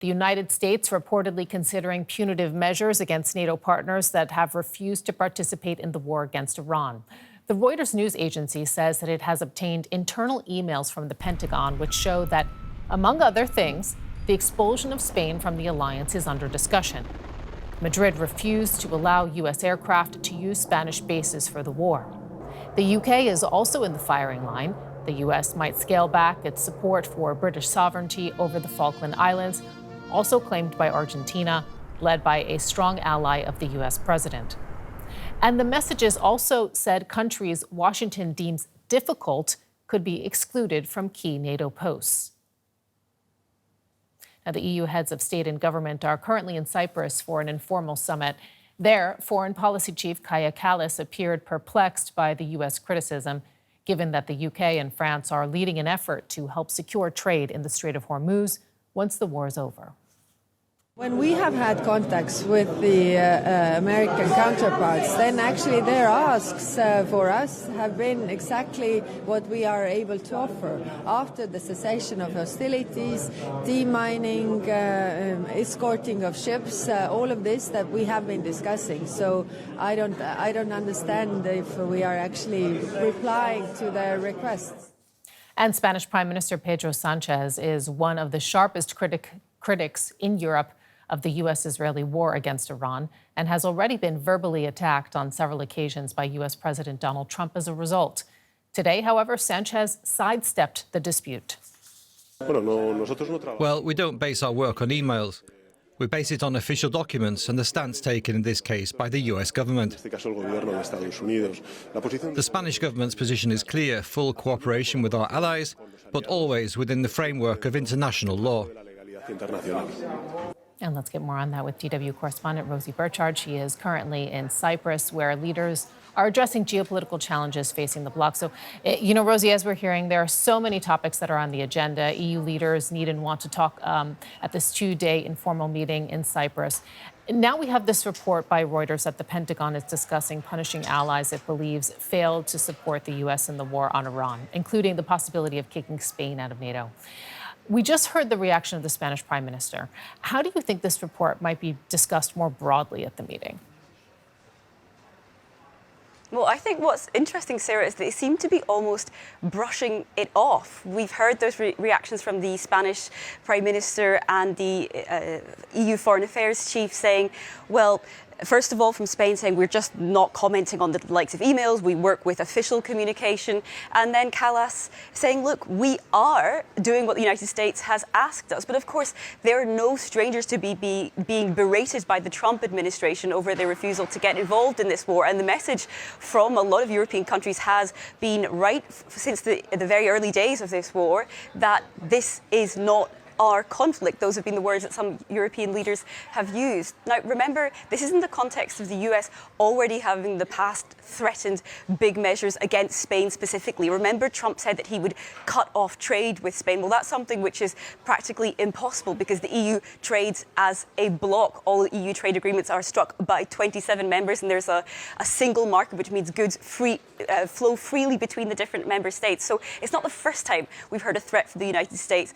The United States reportedly considering punitive measures against NATO partners that have refused to participate in the war against Iran. The Reuters news agency says that it has obtained internal emails from the Pentagon which show that, among other things, the expulsion of Spain from the alliance is under discussion. Madrid refused to allow U.S. aircraft to use Spanish bases for the war. The U.K. is also in the firing line. The U.S. might scale back its support for British sovereignty over the Falkland Islands, also claimed by Argentina, led by a strong ally of the U.S. president. And the messages also said countries Washington deems difficult could be excluded from key NATO posts. Now, the EU heads of state and government are currently in Cyprus for an informal summit. There, Foreign Policy Chief Kaja Kallas appeared perplexed by the U.S. criticism, given that the UK and France are leading an effort to help secure trade in the Strait of Hormuz once the war is over. When we have had contacts with the American counterparts, then actually their asks for us have been exactly what we are able to offer. After the cessation of hostilities, demining, escorting of ships, all of this that we have been discussing. So I don't understand if we are actually replying to their requests. And Spanish Prime Minister Pedro Sánchez is one of the sharpest critics in Europe of the U.S.-Israeli war against Iran and has already been verbally attacked on several occasions by U.S. President Donald Trump as a result. Today, however, Sánchez sidestepped the dispute. Well, we don't base our work on emails. We base it on official documents and the stance taken in this case by the U.S. government. The Spanish government's position is clear: full cooperation with our allies, but always within the framework of international law. And let's get more on that with DW correspondent Rosie Birchard. She is currently in Cyprus, where leaders are addressing geopolitical challenges facing the bloc. So, Rosie, as we're hearing, there are so many topics that are on the agenda. EU leaders need and want to talk at this two-day informal meeting in Cyprus. Now we have this report by Reuters that the Pentagon is discussing punishing allies it believes failed to support the U.S. in the war on Iran, including the possibility of kicking Spain out of NATO. We just heard the reaction of the Spanish Prime Minister. How do you think this report might be discussed more broadly at the meeting? Well, I think what's interesting, Sarah, is that they seem to be almost brushing it off. We've heard those reactions from the Spanish Prime Minister and the EU Foreign Affairs Chief saying, well, first of all, from Spain saying we're just not commenting on the likes of emails, we work with official communication. And then Kallas saying, look, we are doing what the United States has asked us. But of course, there are no strangers to be being berated by the Trump administration over their refusal to get involved in this war. And the message from a lot of European countries has been right since the very early days of this war that this is not our conflict. Those have been the words that some European leaders have used. Now, remember, this is in the context of the US already having in the past threatened big measures against Spain specifically. Remember, Trump said that he would cut off trade with Spain. Well, that's something which is practically impossible because the EU trades as a bloc. All EU trade agreements are struck by 27 members, and there's a single market, which means goods flow freely between the different member states. So it's not the first time we've heard a threat from the United States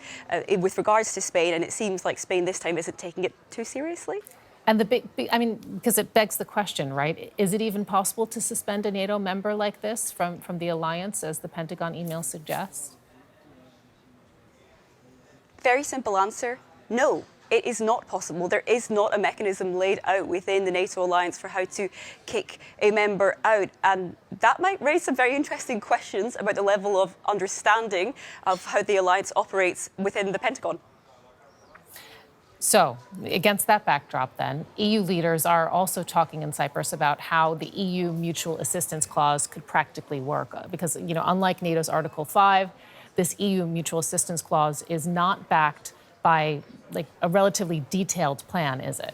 with regards to Spain, and it seems like Spain this time isn't taking it too seriously. And because it begs the question, right? Is it even possible to suspend a NATO member like this from the alliance, as the Pentagon email suggests? Very simple answer: no. It is not possible. There is not a mechanism laid out within the NATO alliance for how to kick a member out. And that might raise some very interesting questions about the level of understanding of how the alliance operates within the Pentagon. So, against that backdrop, then, EU leaders are also talking in Cyprus about how the EU mutual assistance clause could practically work. Because, unlike NATO's Article 5, this EU mutual assistance clause is not backed by a relatively detailed plan, is it?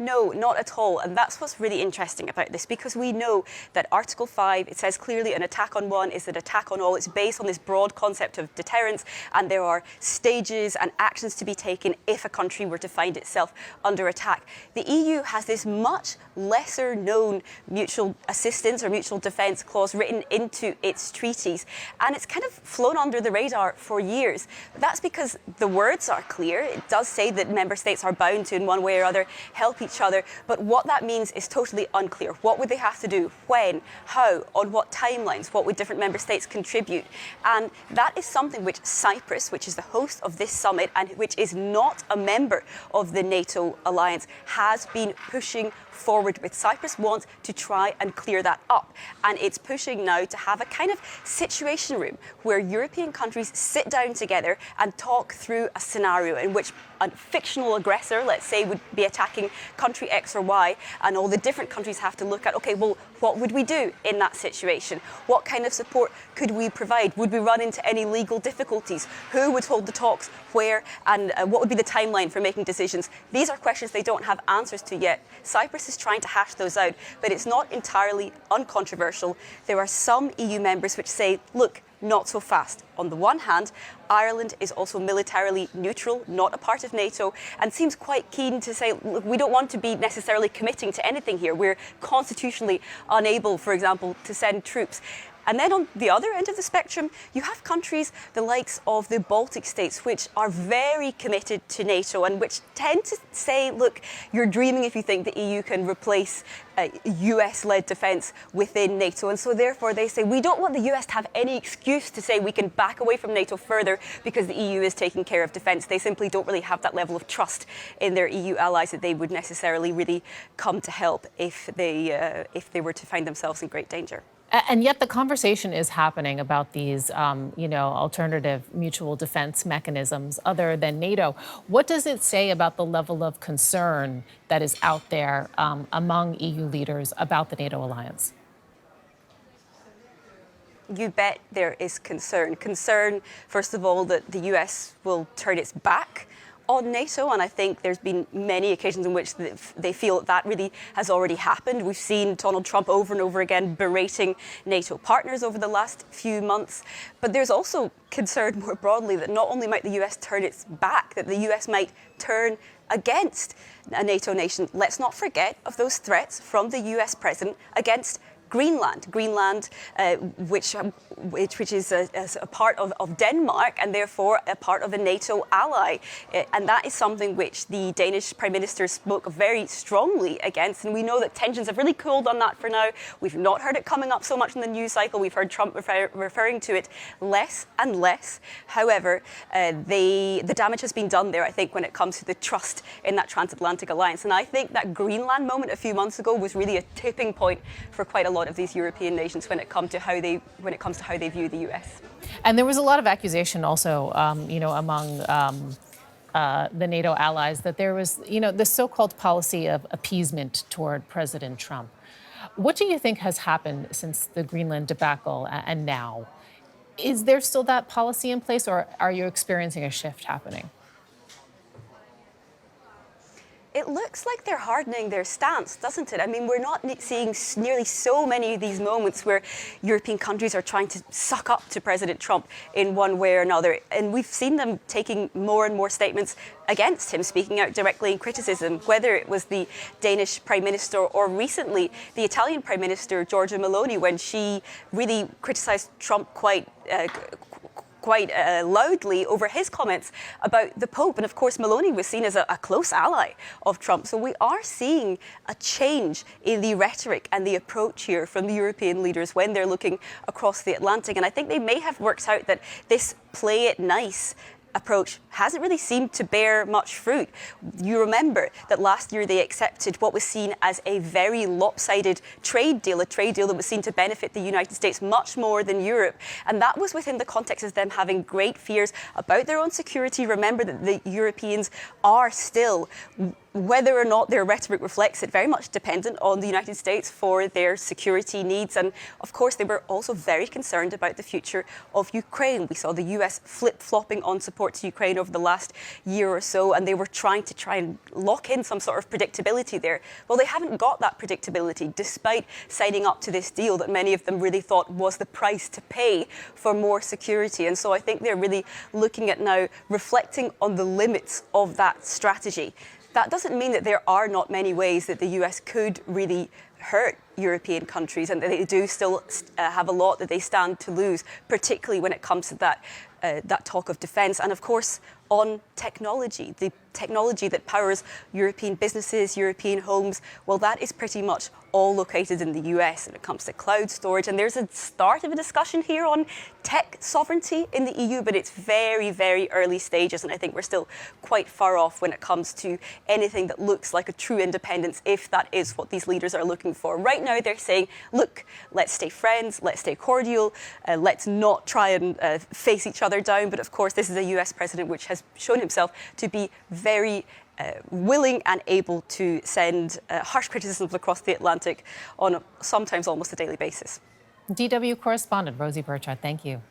No, not at all. And that's what's really interesting about this, because we know that Article 5, it says clearly an attack on one is an attack on all. It's based on this broad concept of deterrence, and there are stages and actions to be taken if a country were to find itself under attack. The EU has this much lesser known mutual assistance or mutual defence clause written into its treaties, and it's kind of flown under the radar for years. But that's because the words are clear. It does say that member states are bound to, in one way or other, help each other, but what that means is totally unclear. What would they have to do? When? How? On what timelines? What would different member states contribute? And that is something which Cyprus, which is the host of this summit and which is not a member of the NATO alliance, has been pushing forward with. Cyprus wants to try and clear that up, and it's pushing now to have a kind of situation room where European countries sit down together and talk through a scenario in which a fictional aggressor, let's say, would be attacking country X or Y, and all the different countries have to look at, okay, well, what would we do in that situation? What kind of support could we provide? Would we run into any legal difficulties? Who would hold the talks? Where? And what would be the timeline for making decisions? These are questions they don't have answers to yet. Cyprus is trying to hash those out, but it's not entirely uncontroversial. There are some EU members which say, look, not so fast. On the one hand, Ireland is also militarily neutral, not a part of NATO, and seems quite keen to say, look, we don't want to be necessarily committing to anything here. We're constitutionally unable, for example, to send troops. And then on the other end of the spectrum, you have countries the likes of the Baltic states, which are very committed to NATO and which tend to say, look, you're dreaming if you think the EU can replace US-led defence within NATO. And so therefore they say, we don't want the US to have any excuse to say we can back away from NATO further because the EU is taking care of defence. They simply don't really have that level of trust in their EU allies that they would necessarily really come to help if they were to find themselves in great danger. And yet the conversation is happening about these, alternative mutual defense mechanisms other than NATO. What does it say about the level of concern that is out there among EU leaders about the NATO alliance? You bet there is concern. Concern, first of all, that the US will turn its back on NATO, and I think there's been many occasions in which they feel that really has already happened. We've seen Donald Trump over and over again berating NATO partners over the last few months. But there's also concern more broadly that not only might the US turn its back, that the US might turn against a NATO nation. Let's not forget of those threats from the US president against Greenland, which is a part of Denmark and therefore a part of a NATO ally. And that is something which the Danish Prime Minister spoke very strongly against. And we know that tensions have really cooled on that for now. We've not heard it coming up so much in the news cycle. We've heard Trump referring to it less and less. However, the damage has been done there, I think, when it comes to the trust in that transatlantic alliance. And I think that Greenland moment a few months ago was really a tipping point for quite a lot of these European nations when it comes to how they view the US. And there was a lot of accusation also, among the NATO allies that there was, the so-called policy of appeasement toward President Trump. What do you think has happened since the Greenland debacle and now? Is there still that policy in place, or are you experiencing a shift happening? It looks like they're hardening their stance, doesn't it? I mean, we're not seeing nearly so many of these moments where European countries are trying to suck up to President Trump in one way or another. And we've seen them taking more and more statements against him, speaking out directly in criticism, whether it was the Danish Prime Minister or recently the Italian Prime Minister, Giorgia Meloni, when she really criticised Trump quite loudly over his comments about the Pope. And of course, Meloni was seen as a close ally of Trump. So we are seeing a change in the rhetoric and the approach here from the European leaders when they're looking across the Atlantic. And I think they may have worked out that this play it nice approach hasn't really seemed to bear much fruit. You remember that last year they accepted what was seen as a very lopsided trade deal, a trade deal that was seen to benefit the United States much more than Europe. And that was within the context of them having great fears about their own security. Remember that the Europeans are still whether or not their rhetoric reflects it, very much dependent on the United States for their security needs. And of course, they were also very concerned about the future of Ukraine. We saw the US flip-flopping on support to Ukraine over the last year or so, and they were trying and lock in some sort of predictability there. Well, they haven't got that predictability, despite signing up to this deal that many of them really thought was the price to pay for more security. And so I think they're really looking at now reflecting on the limits of that strategy. That doesn't mean that there are not many ways that the US could really hurt European countries, and that they do still have a lot that they stand to lose, particularly when it comes to that talk of defence. And of course, on technology, the technology that powers European businesses, European homes, well, that is pretty much all located in the US when it comes to cloud storage. And there's a start of a discussion here on tech sovereignty in the EU, but it's very, very early stages. And I think we're still quite far off when it comes to anything that looks like a true independence, if that is what these leaders are looking for. Right now, they're saying, look, let's stay friends, let's stay cordial, let's not try and face each other down. But of course, this is a US president which has shown himself to be very willing and able to send harsh criticisms across the Atlantic on sometimes almost a daily basis. DW correspondent Rosie Birchard, thank you.